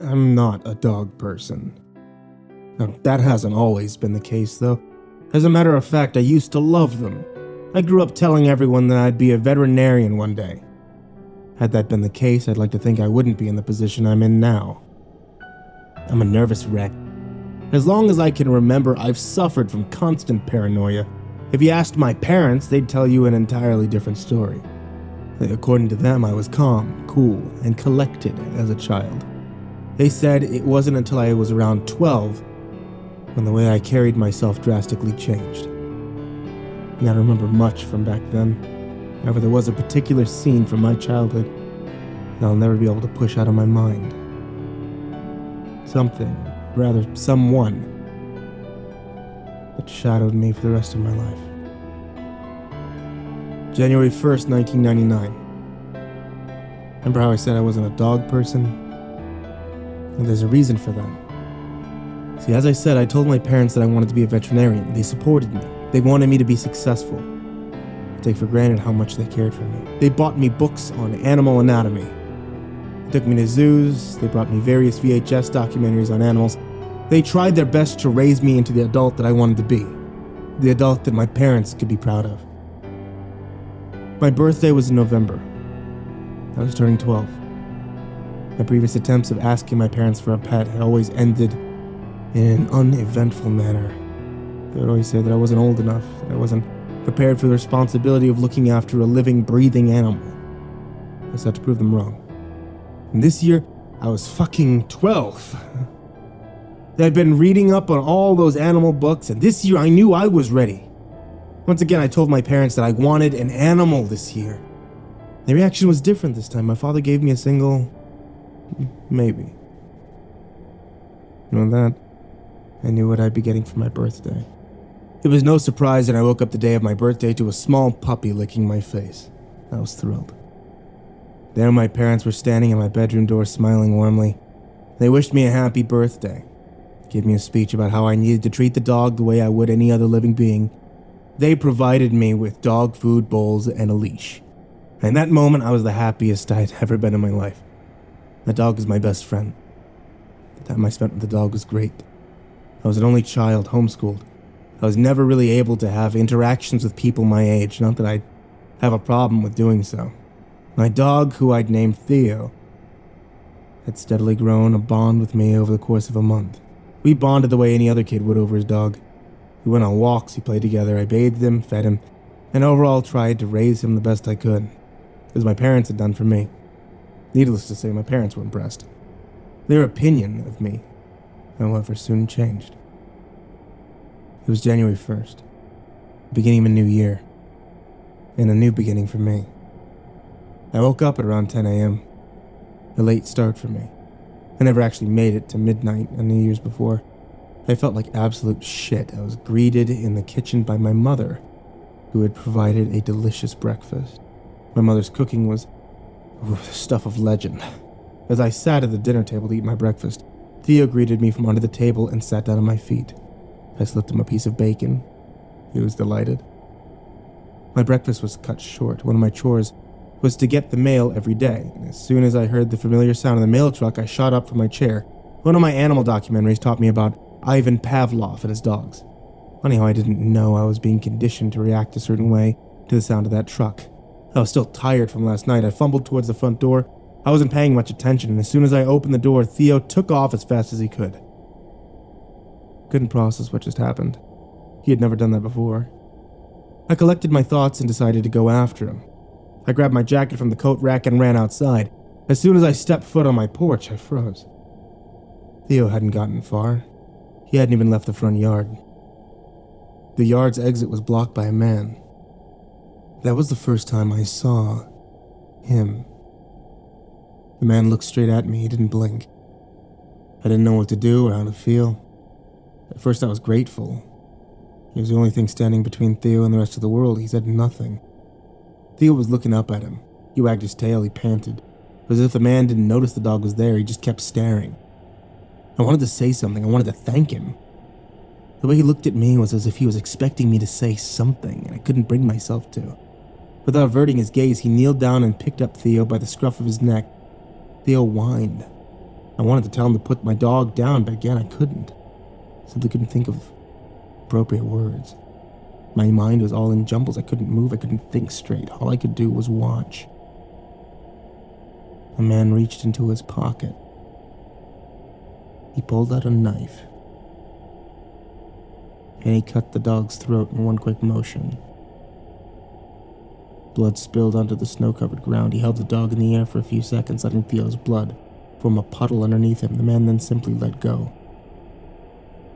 I'm not a dog person. Now, that hasn't always been the case, though. As a matter of fact, I used to love them. I grew up telling everyone that I'd be a veterinarian one day. Had that been the case, I'd like to think I wouldn't be in the position I'm in now. I'm a nervous wreck. As long as I can remember, I've suffered from constant paranoia. If you asked my parents, they'd tell you an entirely different story. According to them, I was calm, cool, and collected as a child. They said it wasn't until I was around 12 when the way I carried myself drastically changed. I don't remember much from back then. However, there was a particular scene from my childhood that I'll never be able to push out of my mind. Someone that shadowed me for the rest of my life. January 1st, 1999. Remember how I said I wasn't a dog person? Well, there's a reason for that. See, as I said, I told my parents that I wanted to be a veterinarian. They supported me. They wanted me to be successful. I take for granted how much they cared for me. They bought me books on animal anatomy. They took me to zoos. They brought me various VHS documentaries on animals. They tried their best to raise me into the adult that I wanted to be. The adult that my parents could be proud of. My birthday was in November. I was turning 12. My previous attempts of asking my parents for a pet had always ended in an uneventful manner. They would always say that I wasn't old enough, that I wasn't prepared for the responsibility of looking after a living, breathing animal. I just had to prove them wrong. And this year, I was fucking 12. I'd been reading up on all those animal books, and this year I knew I was ready. Once again, I told my parents that I wanted an animal this year. Their reaction was different this time. My father gave me a single maybe. You know that? I knew what I'd be getting for my birthday. It was no surprise that I woke up the day of my birthday to a small puppy licking my face. I was thrilled. There my parents were standing at my bedroom door smiling warmly. They wished me a happy birthday. Gave me a speech about how I needed to treat the dog the way I would any other living being. They provided me with dog food bowls and a leash. In that moment, I was the happiest I had ever been in my life. The dog was my best friend. The time I spent with the dog was great. I was an only child, homeschooled. I was never really able to have interactions with people my age, not that I'd have a problem with doing so. My dog, who I'd named Theo, had steadily grown a bond with me over the course of a month. We bonded the way any other kid would over his dog. We went on walks, we played together, I bathed him, fed him, and overall tried to raise him the best I could, as my parents had done for me. Needless to say, my parents were impressed. Their opinion of me, however, soon changed. It was January 1st, the beginning of a new year, and a new beginning for me. I woke up at around 10 a.m., a late start for me. I never actually made it to midnight on New Year's before. I felt like absolute shit. I was greeted in the kitchen by my mother, who had provided a delicious breakfast. My mother's cooking was the stuff of legend. As I sat at the dinner table to eat my breakfast, Theo greeted me from under the table and sat down at my feet. I slipped him a piece of bacon. He was delighted. My breakfast was cut short. One of my chores was to get the mail every day, and as soon as I heard the familiar sound of the mail truck, I shot up from my chair. One of my animal documentaries taught me about Ivan Pavlov and his dogs. Funny how I didn't know I was being conditioned to react a certain way to the sound of that truck. I was still tired from last night. I fumbled towards the front door. I wasn't paying much attention, and as soon as I opened the door, Theo took off as fast as he could. Couldn't process what just happened. He had never done that before. I collected my thoughts and decided to go after him. I grabbed my jacket from the coat rack and ran outside. As soon as I stepped foot on my porch, I froze. Theo hadn't gotten far. He hadn't even left the front yard. The yard's exit was blocked by a man. That was the first time I saw him. The man looked straight at me. He didn't blink. I didn't know what to do or how to feel. At first I was grateful. He was the only thing standing between Theo and the rest of the world. He said nothing. Theo was looking up at him. He wagged his tail, he panted. It was as if the man didn't notice the dog was there, he just kept staring. I wanted to say something, I wanted to thank him. The way he looked at me was as if he was expecting me to say something, and I couldn't bring myself to. Without averting his gaze, he kneeled down and picked up Theo by the scruff of his neck. Theo whined. I wanted to tell him to put my dog down, but again, I couldn't. Simply couldn't think of appropriate words. My mind was all in jumbles. I couldn't move. I couldn't think straight. All I could do was watch. A man reached into his pocket. He pulled out a knife, and he cut the dog's throat in one quick motion. Blood spilled onto the snow-covered ground. He held the dog in the air for a few seconds, letting Theo's blood form a puddle underneath him. The man then simply let go.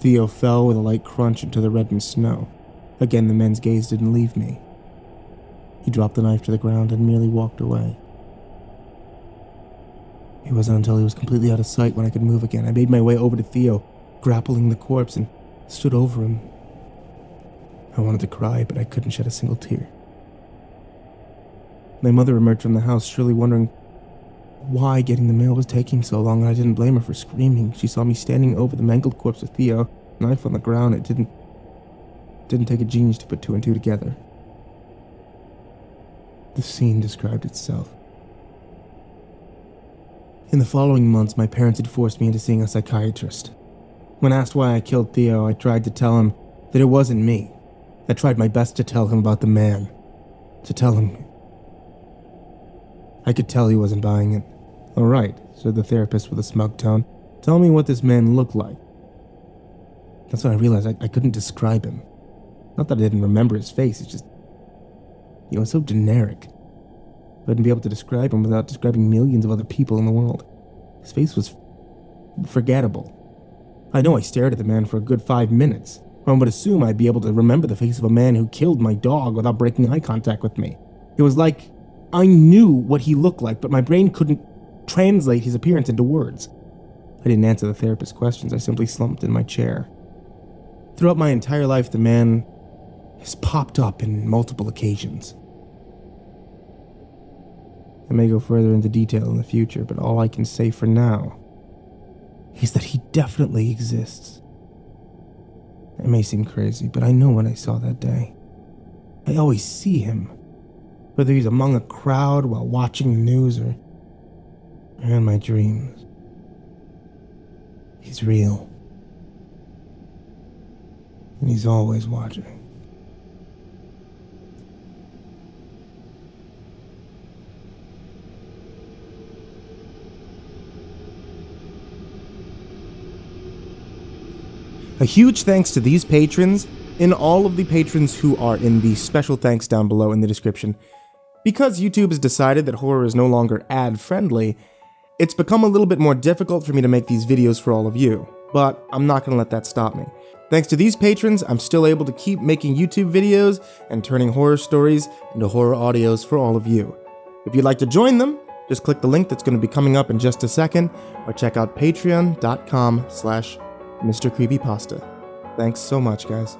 Theo fell with a light crunch into the reddened snow. Again, the man's gaze didn't leave me. He dropped the knife to the ground and merely walked away. It wasn't until he was completely out of sight when I could move again. I made my way over to Theo, grappling the corpse, and stood over him. I wanted to cry, but I couldn't shed a single tear. My mother emerged from the house, surely wondering why getting the mail was taking so long, and I didn't blame her for screaming. She saw me standing over the mangled corpse of Theo, knife on the ground. It didn't take a genius to put two and two together. The scene described itself. In the following months, my parents had forced me into seeing a psychiatrist. When asked why I killed Theo, I tried to tell him that it wasn't me. I tried my best to tell him about the man. To tell him. I could tell he wasn't buying it. "All right," said the therapist with a smug tone. "Tell me what this man looked like." That's when I realized I couldn't describe him. Not that I didn't remember his face, it's just, he was so generic. I wouldn't be able to describe him without describing millions of other people in the world. His face was forgettable. I know I stared at the man for a good 5 minutes. One would assume I'd be able to remember the face of a man who killed my dog without breaking eye contact with me. It was like I knew what he looked like, but my brain couldn't translate his appearance into words. I didn't answer the therapist's questions. I simply slumped in my chair. Throughout my entire life, the man has popped up in multiple occasions. I may go further into detail in the future, but all I can say for now is that he definitely exists. It may seem crazy, but I know what I saw that day. I always see him, whether he's among a crowd while watching the news or in my dreams. He's real. And he's always watching. A huge thanks to these patrons and all of the patrons who are in the special thanks down below in the description. Because YouTube has decided that horror is no longer ad-friendly, it's become a little bit more difficult for me to make these videos for all of you, but I'm not going to let that stop me. Thanks to these patrons, I'm still able to keep making YouTube videos and turning horror stories into horror audios for all of you. If you'd like to join them, just click the link that's going to be coming up in just a second, or check out patreon.com/MrCreepyPasta. Thanks so much, guys.